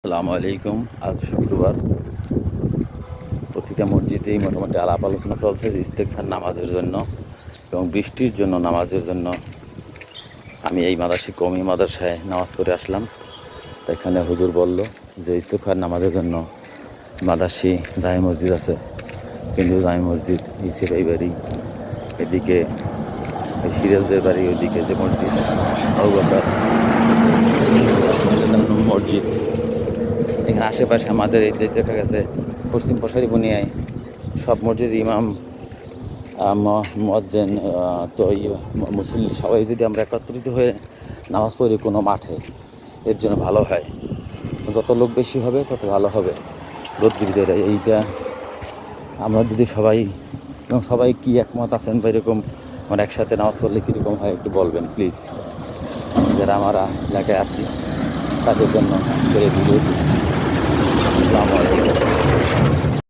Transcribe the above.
আসসালামু আলাইকুম। আজ শুক্রবার, প্রতিটা মসজিদেই মোটামুটি আলাপ আলোচনা চলছে যে ইস্তেগফার নামাজের জন্য এবং বৃষ্টির জন্য নামাজের জন্য। আমি এই কওমি মাদ্রাসায় নামাজ পড়ে আসলাম। তো এখানে হুজুর বলল যে ইস্তেগফার নামাজের জন্য মাদাসি জামে মসজিদ আছে, কিন্তু জামে মসজিদ ইসের এই বাড়ি, এদিকে এই সিরাজদের বাড়ি, ওইদিকে যে মসজিদ আবু বকর মসজিদ, এখানে আশেপাশে আমাদের এই দেখা গেছে পশ্চিম প্রসারী বুনিয়ায় সব মসজিদ ইমাম মুয়াজ্জিন তো মুসল্লি সবাই যদি আমরা একত্রিত হয়ে নামাজ পড়ি কোনো মাঠে, এর জন্য ভালো হয়। যত লোক বেশি হবে তত ভালো হবে। রোদ্দুরদের এইটা আমরা যদি সবাই, এবং সবাই কি একমত আছেন বা এরকম আমরা একসাথে নামাজ পড়লে কীরকম হয় একটু বলবেন প্লিজ। যারা আমরা এলাকায় আছি তাদের জন্য আজকের এই ভিডিওটি।